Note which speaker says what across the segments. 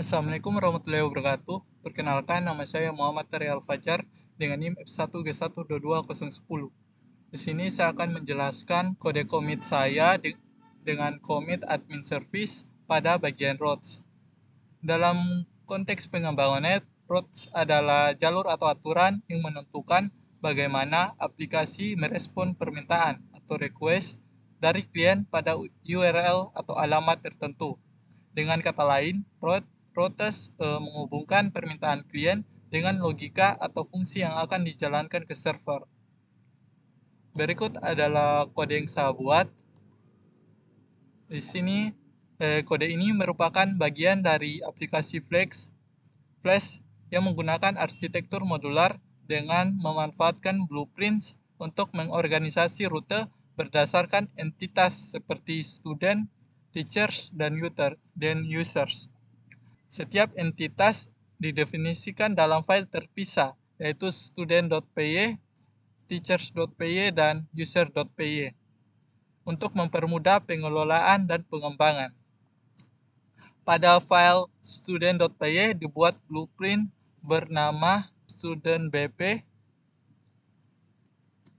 Speaker 1: Assalamualaikum warahmatullahi wabarakatuh. Perkenalkan, nama saya Muhammad Tari Al-Fajar dengan NIM F1G1222010. Di sini saya akan menjelaskan kode commit saya dengan commit admin service pada bagian routes. Dalam konteks pengembangannya, routes adalah jalur atau aturan yang menentukan bagaimana aplikasi merespon permintaan atau request dari klien pada URL atau alamat tertentu. Dengan kata lain, routes menghubungkan permintaan klien dengan logika atau fungsi yang akan dijalankan ke server. Berikut adalah kode yang saya buat. Di sini kode ini merupakan bagian dari aplikasi Flash yang menggunakan arsitektur modular dengan memanfaatkan blueprints untuk mengorganisasi rute berdasarkan entitas seperti student, teachers, dan users. Setiap entitas didefinisikan dalam file terpisah, yaitu student.py, teachers.py, dan user.py untuk mempermudah pengelolaan dan pengembangan. Pada file student.py dibuat blueprint bernama student.bp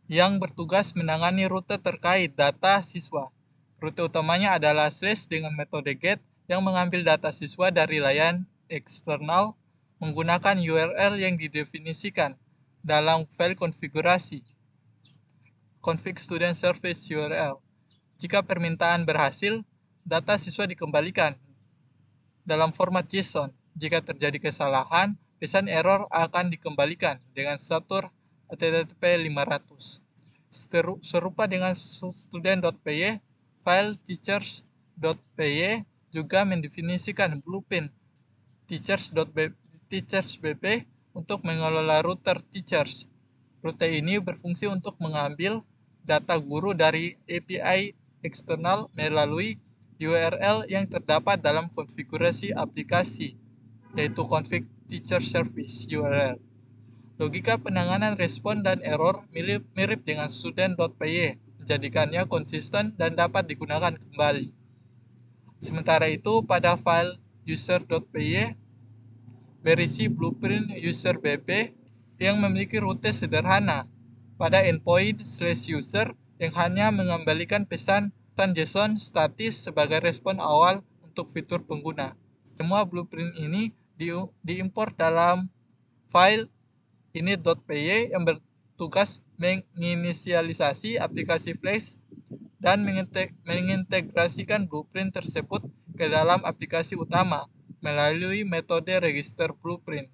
Speaker 1: yang bertugas menangani rute terkait data siswa. Rute utamanya adalah slash dengan metode get yang mengambil data siswa dari layanan eksternal menggunakan URL yang didefinisikan dalam file konfigurasi config student service URL. Jika permintaan berhasil, data siswa dikembalikan dalam format JSON. Jika terjadi kesalahan, pesan error akan dikembalikan dengan statur HTTP 500. Serupa dengan student.py, file teachers.py juga mendefinisikan blueprint teachers.bp untuk mengelola router teachers. Rute ini berfungsi untuk mengambil data guru dari API eksternal melalui URL yang terdapat dalam konfigurasi aplikasi, yaitu config teacher service URL. Logika penanganan respon dan error mirip dengan student.py, menjadikannya konsisten dan dapat digunakan kembali. Sementara itu, pada file user.py berisi blueprint user BP yang memiliki rute sederhana pada endpoint/user yang hanya mengembalikan pesan JSON statis sebagai respon awal untuk fitur pengguna. Semua blueprint ini diimpor dalam file init.py yang bertugas menginisialisasi aplikasi Flash dan mengintegrasikan blueprint tersebut ke dalam aplikasi utama melalui metode register blueprint.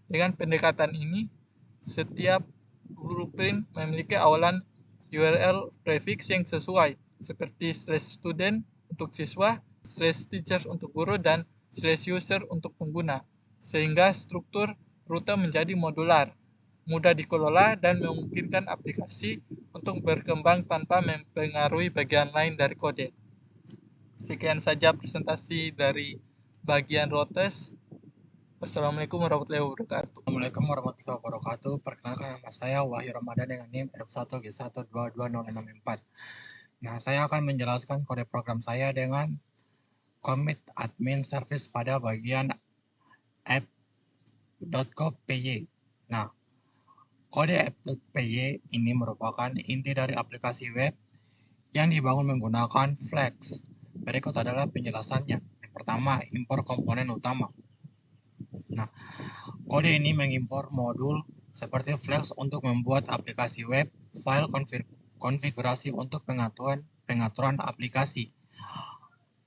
Speaker 1: Dengan pendekatan ini, setiap blueprint memiliki awalan URL prefix yang sesuai, seperti /student untuk siswa, /teacher untuk guru, dan /user untuk pengguna, sehingga struktur rute menjadi modular, mudah dikelola, dan memungkinkan aplikasi untuk berkembang tanpa mempengaruhi bagian lain dari kode. Sekian saja presentasi dari bagian routes. Wassalamualaikum warahmatullahi wabarakatuh.
Speaker 2: Assalamualaikum warahmatullahi wabarakatuh. Perkenalkan, nama saya Wahyu Ramadan dengan NIM F1G1222064. Nah, saya akan menjelaskan kode program saya dengan commit admin service pada bagian app.co.py. Nah, kode app.py ini merupakan inti dari aplikasi web yang dibangun menggunakan Flex. Berikut adalah penjelasannya. Yang pertama, impor komponen utama. Nah, kode ini mengimpor modul seperti Flex untuk membuat aplikasi web, file konfigurasi untuk pengaturan aplikasi,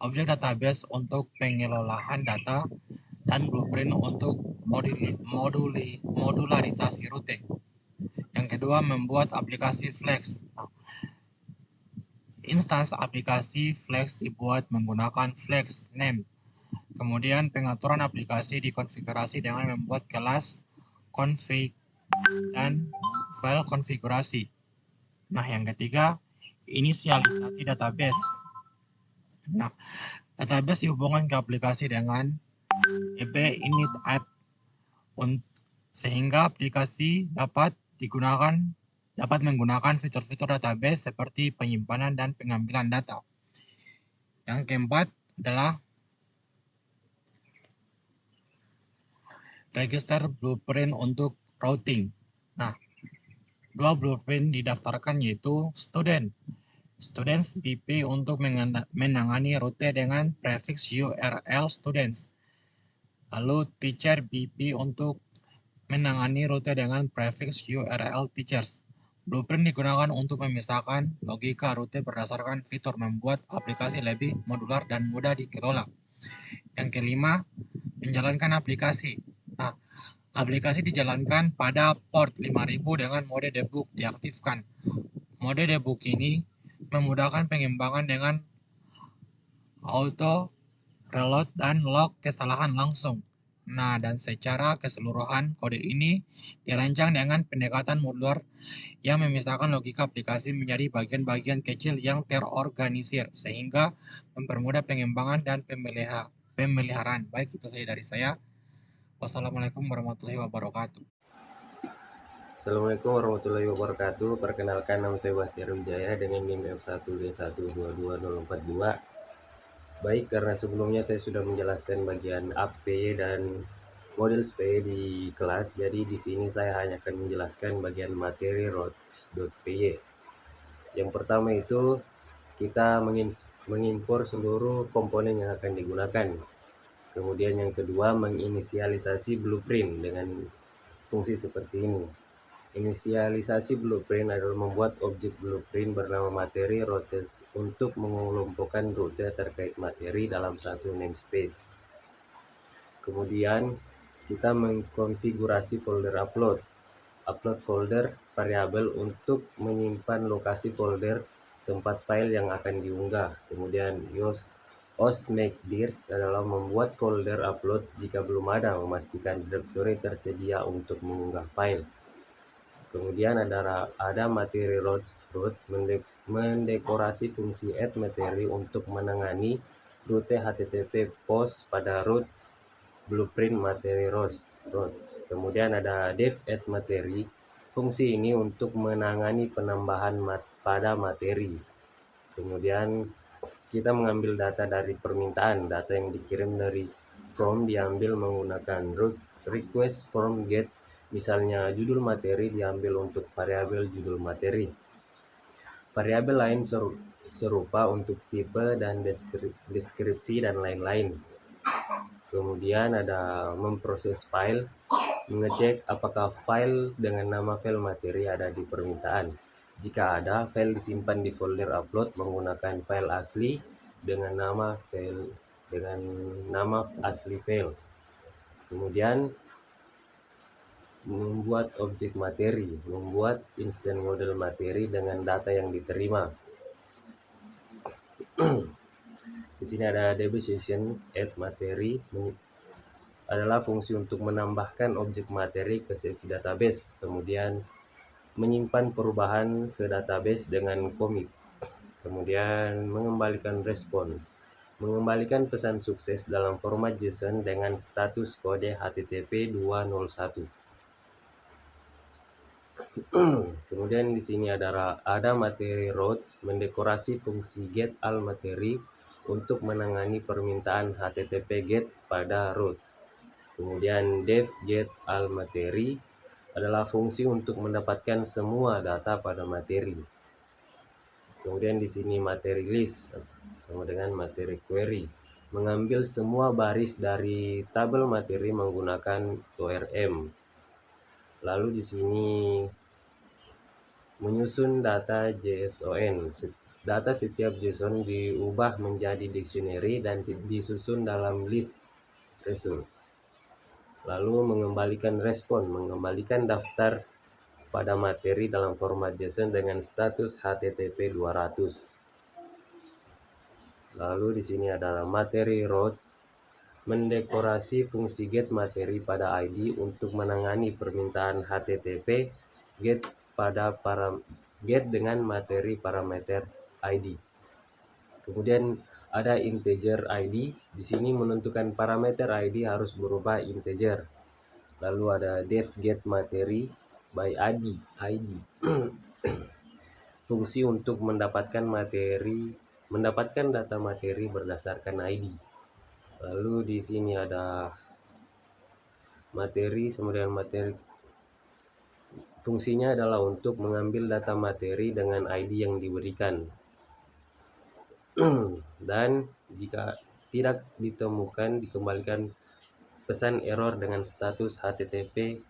Speaker 2: objek database untuk pengelolaan data, dan blueprint untuk modularisasi rute. Yang kedua, membuat aplikasi Flex. Instans aplikasi Flex dibuat menggunakan Flex name. Kemudian pengaturan aplikasi dikonfigurasi dengan membuat kelas config dan file konfigurasi. Nah, yang ketiga, inisialisasi database. Nah, database dihubungkan ke aplikasi dengan init app sehingga aplikasi dapat menggunakan fitur-fitur database seperti penyimpanan dan pengambilan data. Yang keempat adalah register blueprint untuk routing. Nah, dua blueprint didaftarkan yaitu students BP untuk menangani rute dengan prefix URL students. Lalu teacher BP untuk menangani rute dengan prefix URL teachers. Blueprint digunakan untuk memisahkan logika rute berdasarkan fitur membuat aplikasi lebih modular dan mudah dikelola. Yang kelima, menjalankan aplikasi. Nah, aplikasi dijalankan pada port 5000 dengan mode debug diaktifkan. Mode debug ini memudahkan pengembangan dengan auto reload dan log kesalahan langsung. Nah, dan secara keseluruhan kode ini dirancang dengan pendekatan modular yang memisahkan logika aplikasi menjadi bagian-bagian kecil yang terorganisir sehingga mempermudah pengembangan dan pemeliharaan. Baik, itu saja dari saya. Wassalamualaikum warahmatullahi wabarakatuh.
Speaker 3: Assalamualaikum warahmatullahi wabarakatuh. Perkenalkan, nama saya Bahtiar Wijaya dengan NIM F1D1222042. Baik, karena sebelumnya saya sudah menjelaskan bagian APY dan model SPY di kelas, jadi di sini saya hanya akan menjelaskan bagian materi routes.py. Yang pertama itu kita mengimpor seluruh komponen yang akan digunakan. Kemudian yang kedua, menginisialisasi blueprint dengan fungsi seperti ini. Inisialisasi blueprint adalah membuat objek blueprint bernama materi routes untuk mengelompokkan rute terkait materi dalam satu namespace. Kemudian kita mengkonfigurasi folder upload folder variabel untuk menyimpan lokasi folder tempat file yang akan diunggah. Kemudian osmake_dirs adalah membuat folder upload jika belum ada, memastikan directory tersedia untuk mengunggah file. Kemudian ada materi route mendekorasi fungsi add materi untuk menangani rute HTTP post pada route blueprint materi routes. Kemudian ada dev add materi. Fungsi ini untuk menangani penambahan pada materi. Kemudian kita mengambil data dari permintaan. Data yang dikirim dari form diambil menggunakan route request form get. Misalnya judul materi diambil untuk variabel judul materi. Variabel lain serupa untuk tipe dan deskripsi dan lain-lain. Kemudian ada memproses file, mengecek apakah file dengan nama file materi ada di permintaan. Jika ada, file disimpan di folder upload menggunakan file asli dengan nama asli file. Kemudian membuat objek materi, membuat instant model materi dengan data yang diterima. Di sini ada DB session add materi adalah fungsi untuk menambahkan objek materi ke sesi database, kemudian menyimpan perubahan ke database dengan commit, kemudian mengembalikan respon, mengembalikan pesan sukses dalam format JSON dengan status kode HTTP 201. Kemudian di sini ada materi routes mendekorasi fungsi get al materi untuk menangani permintaan HTTP get pada route. Kemudian dev get al materi adalah fungsi untuk mendapatkan semua data pada materi. Kemudian di sini materi list sama dengan materi query, mengambil semua baris dari tabel materi menggunakan ORM. Lalu di sini menyusun data JSON. Data setiap JSON diubah menjadi dictionary dan disusun dalam list result. Lalu mengembalikan respon, mengembalikan daftar pada materi dalam format JSON dengan status HTTP 200. Lalu di sini ada materi route mendekorasi fungsi get materi pada ID untuk menangani permintaan HTTP get dengan materi parameter ID. Kemudian ada integer ID. Di sini menentukan parameter ID harus berubah integer. Lalu ada dev get materi by ID. Fungsi untuk mendapatkan data materi berdasarkan ID. Lalu di sini ada materi, kemudian materi fungsinya adalah untuk mengambil data materi dengan ID yang diberikan. Dan jika tidak ditemukan, dikembalikan pesan error dengan status HTTP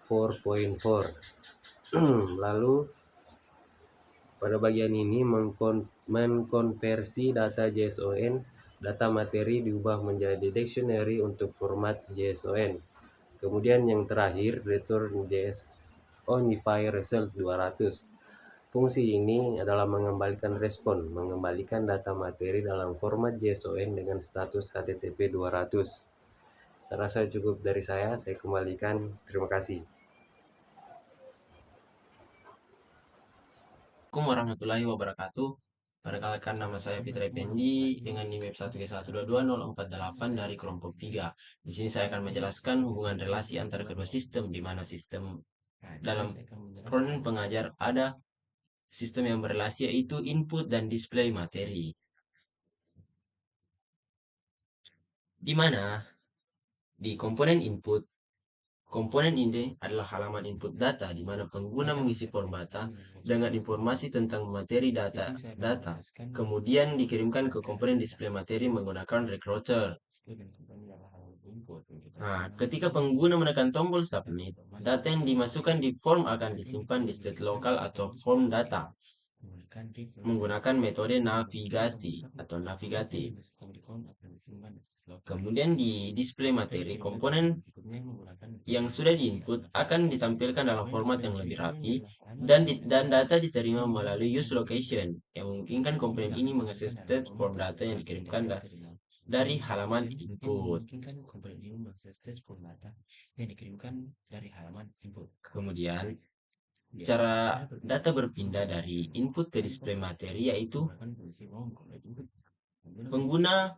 Speaker 3: 4.4. Lalu pada bagian ini mengkonversi data JSON, data materi diubah menjadi dictionary untuk format JSON. Kemudian yang terakhir, return JSONify result 200. Fungsi ini adalah mengembalikan respon, mengembalikan data materi dalam format JSON dengan status HTTP 200. Saya rasa cukup dari saya kembalikan. Terima kasih.
Speaker 4: Assalamualaikum warahmatullahi wabarakatuh. Perkenalkan, nama saya Fitra Effendi dengan NIM 1G1222048 dari kelompok 3. Di sini saya akan menjelaskan hubungan relasi antara kedua sistem, di mana sistem dalam frontend pengajar ada sistem yang berrelasi yaitu input dan display materi. Di mana di komponen input, komponen ini adalah halaman input data, di mana pengguna mengisi form data dengan informasi tentang materi data. Kemudian dikirimkan ke komponen display materi menggunakan recruiter. Nah, ketika pengguna menekan tombol submit, data yang dimasukkan di form akan disimpan di state lokal atau form data menggunakan metode navigasi atau navigatif. Kemudian di display materi, komponen yang sudah diinput akan ditampilkan dalam format yang lebih rapi dan data diterima melalui use location yang memungkinkan komponen ini mengakses state form data yang dikirimkan dari halaman input. Kemudian cara data berpindah dari input ke display materi yaitu pengguna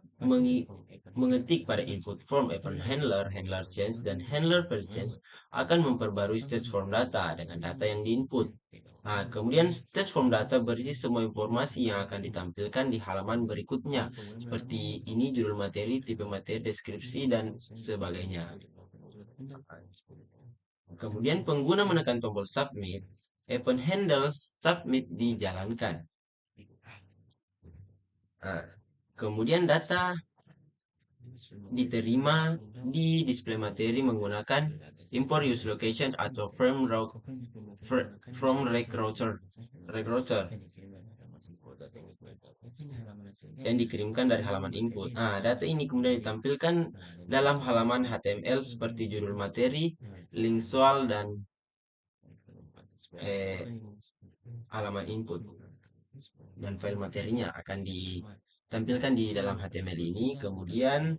Speaker 4: mengetik pada input form event handler change, dan handler change akan memperbarui state form data dengan data yang diinput. Nah, kemudian state form data berisi semua informasi yang akan ditampilkan di halaman berikutnya, seperti ini judul materi, tipe materi, deskripsi, dan sebagainya. Kemudian pengguna menekan tombol submit, event handle submit dijalankan. Nah, kemudian data diterima di display materi menggunakan import use location atau from recruiter yang dikirimkan dari halaman input. Nah, data ini kemudian ditampilkan dalam halaman HTML seperti judul materi, link soal, dan halaman input. Dan file materinya akan ditampilkan di dalam HTML ini. Kemudian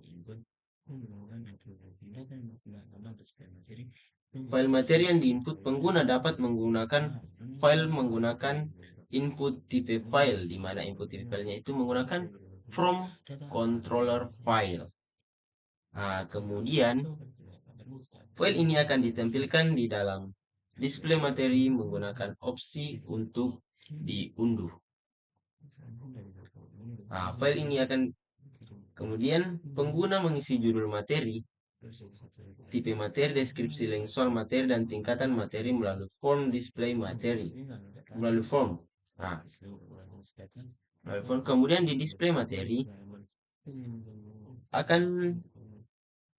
Speaker 4: file materi yang diinput, pengguna dapat menggunakan file menggunakan input tipe file, di mana input tipe filenya itu menggunakan from controller file. Nah, kemudian file ini akan ditampilkan di dalam display materi menggunakan opsi untuk diunduh. Nah, file ini akan kemudian pengguna mengisi judul materi, tipe materi, deskripsi, link soal materi, dan tingkatan materi melalui form display materi. Melalui form. Nah, melalui form. Kemudian di display materi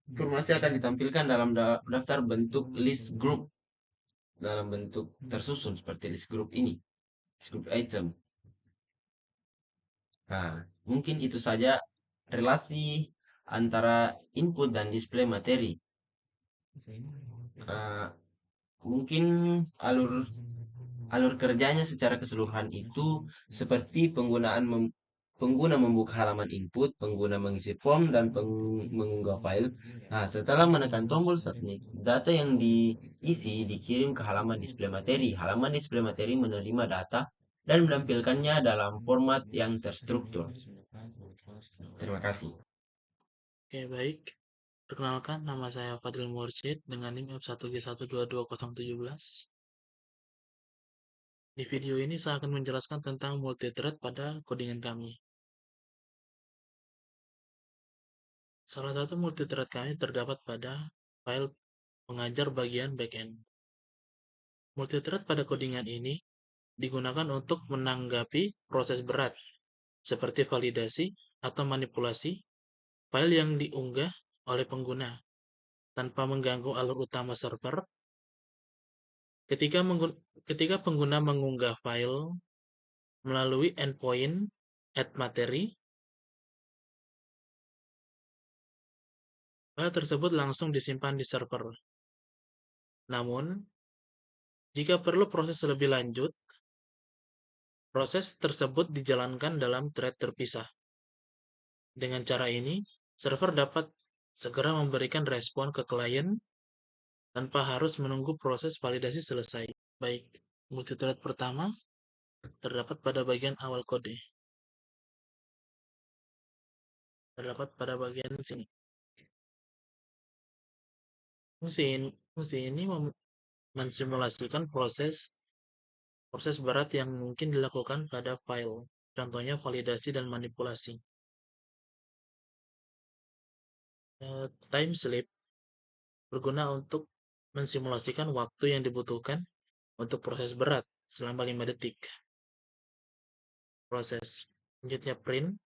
Speaker 4: informasi akan ditampilkan dalam daftar bentuk list group, dalam bentuk tersusun seperti list group ini, list group item. Nah, mungkin itu saja relasi antara input dan display materi. Mungkin alur kerjanya secara keseluruhan itu seperti pengguna membuka halaman input, pengguna mengisi form, dan mengunggah file. Nah, setelah menekan tombol submit, data yang diisi dikirim ke halaman display materi. Halaman display materi menerima data dan menampilkannya dalam format yang terstruktur. Terima kasih.
Speaker 5: Oke, baik. Perkenalkan, nama saya Fadil Mursyid dengan NIM F1G1222017. Di video ini saya akan menjelaskan tentang multithread pada codingan kami. Salah satu multithread kami terdapat pada file mengajar bagian backend. Multithread pada codingan ini digunakan untuk menanggapi proses berat, seperti validasi atau manipulasi file yang diunggah oleh pengguna, tanpa mengganggu alur utama server. Ketika pengguna mengunggah file melalui endpoint add materi, file tersebut langsung disimpan di server. Namun, jika perlu proses lebih lanjut, proses tersebut dijalankan dalam thread terpisah. Dengan cara ini, server dapat segera memberikan respon ke klien tanpa harus menunggu proses validasi selesai. Baik, multithread pertama terdapat pada bagian awal kode. Terdapat pada bagian sini. Fungsi ini mensimulasikan proses berat yang mungkin dilakukan pada file, contohnya validasi dan manipulasi. Time sleep berguna untuk mensimulasikan waktu yang dibutuhkan untuk proses berat selama 5 detik. Proses selanjutnya print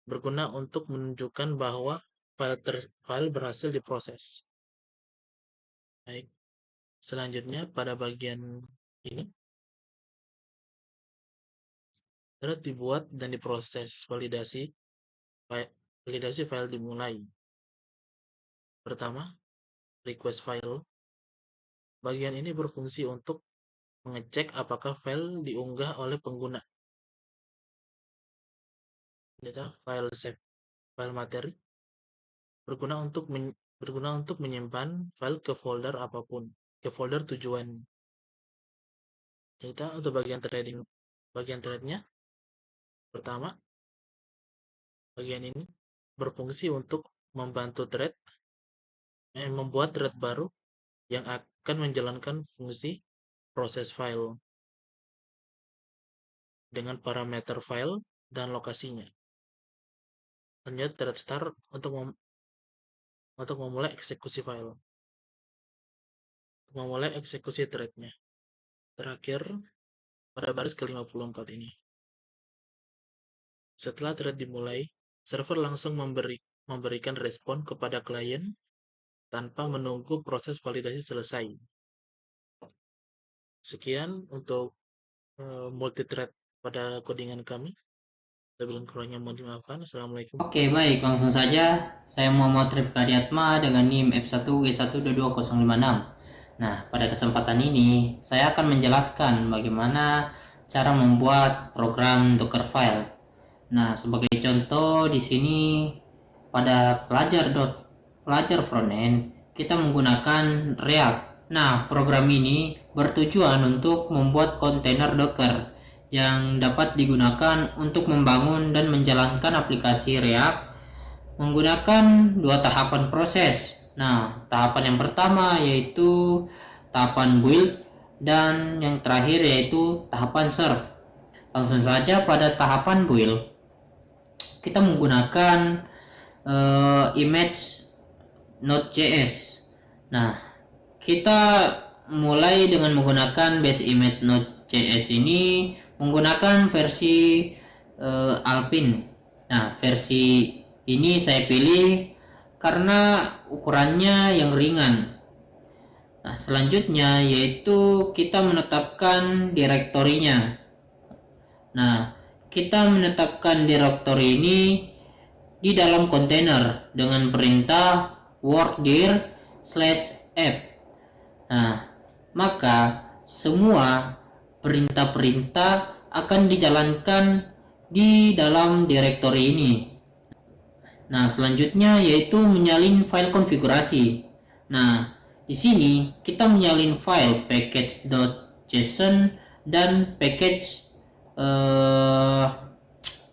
Speaker 5: berguna untuk menunjukkan bahwa file berhasil diproses. Baik, selanjutnya pada bagian ini, thread dibuat dan diproses. Validasi file dimulai. Pertama, request file. Bagian ini berfungsi untuk mengecek apakah file diunggah oleh pengguna. Data file save, file materi berguna untuk menyimpan file ke folder apapun, ke folder tujuan. Kita untuk bagian threadnya, pertama, bagian ini berfungsi untuk membantu membuat thread baru yang akan menjalankan fungsi proses file dengan parameter file dan lokasinya. Lanjut thread start untuk memulai eksekusi file, memulai eksekusi threadnya. Terakhir, pada baris ke-54 ini. Setelah thread dimulai, server langsung memberikan respon kepada klien tanpa menunggu proses validasi selesai. Sekian untuk multithread pada codingan kami. Lebih kurangnya mohon dimaafkan. Assalamualaikum.
Speaker 6: Oke, baik, langsung saja saya Muhammad Rifka Diatma dengan NIM F1G1222056. Nah, pada kesempatan ini saya akan menjelaskan bagaimana cara membuat program Docker file. Nah, sebagai contoh di sini pada pelajar frontend kita menggunakan React. Nah, program ini bertujuan untuk membuat kontainer Docker yang dapat digunakan untuk membangun dan menjalankan aplikasi React menggunakan dua tahapan proses. Nah, tahapan yang pertama yaitu tahapan build dan yang terakhir yaitu tahapan serve. Langsung saja pada tahapan build kita menggunakan image Node.js. Nah, kita mulai dengan menggunakan base image Node.js ini menggunakan versi Alpine. Nah, versi ini saya pilih karena ukurannya yang ringan. Nah, selanjutnya yaitu kita menetapkan direktorinya. Nah, kita menetapkan direktori ini di dalam kontainer dengan perintah workdir/app. Nah, maka semua perintah-perintah akan dijalankan di dalam direktori ini. Nah, selanjutnya yaitu menyalin file konfigurasi. Nah, di sini kita menyalin file package.json dan package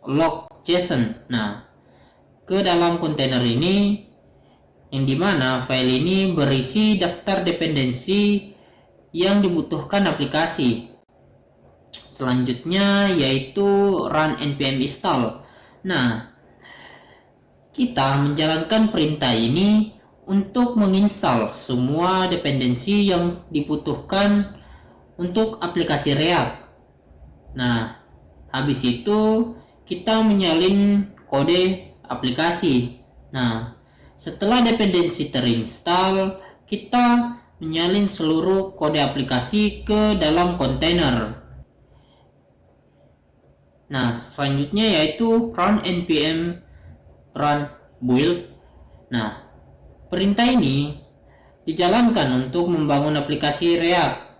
Speaker 6: log.json. Nah, ke dalam kontainer ini yang dimana file ini berisi daftar dependensi yang dibutuhkan aplikasi. Selanjutnya yaitu run npm install. Nah, kita menjalankan perintah ini untuk menginstal semua dependensi yang dibutuhkan untuk aplikasi React. Nah, habis itu kita menyalin kode aplikasi. Nah, setelah dependensi terinstall, kita menyalin seluruh kode aplikasi ke dalam kontainer. Nah, selanjutnya yaitu run npm run build. Nah, perintah ini dijalankan untuk membangun aplikasi React.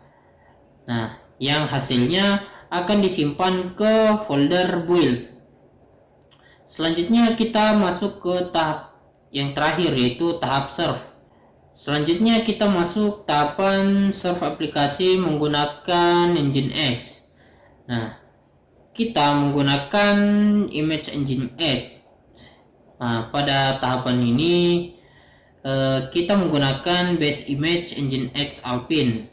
Speaker 6: Nah, yang hasilnya akan disimpan ke folder build. Selanjutnya kita masuk ke tahap yang terakhir, yaitu tahap serve. Selanjutnya kita masuk tahapan serve aplikasi menggunakan Nginx. Nah, kita menggunakan image engine 8. Nah, pada tahapan ini kita menggunakan base image engine X Alpine.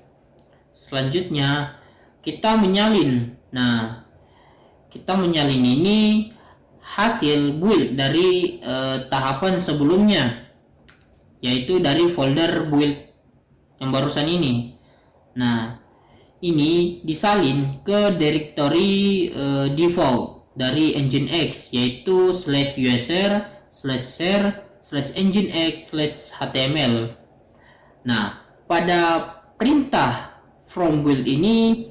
Speaker 6: Selanjutnya kita menyalin. Nah, kita menyalin ini hasil build dari tahapan sebelumnya, yaitu dari folder build yang barusan ini. Nah, ini disalin ke directory default dari Nginx, yaitu /usr/share/nginx/html. Nah, pada perintah from build ini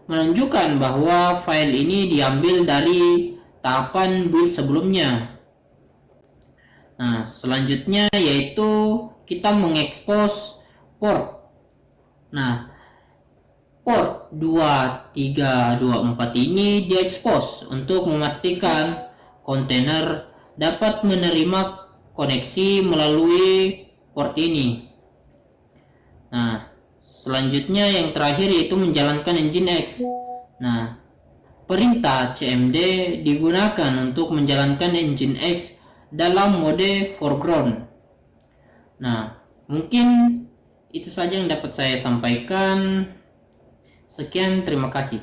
Speaker 6: menunjukkan bahwa file ini diambil dari tahapan build sebelumnya. Nah, selanjutnya yaitu kita mengekspos port. Nah, port 2324 ini diekspos untuk memastikan kontainer dapat menerima koneksi melalui port ini. Nah, selanjutnya yang terakhir yaitu menjalankan Nginx. Nah, perintah cmd digunakan untuk menjalankan Nginx dalam mode foreground. Nah, mungkin itu saja yang dapat saya sampaikan. Sekian, terima kasih.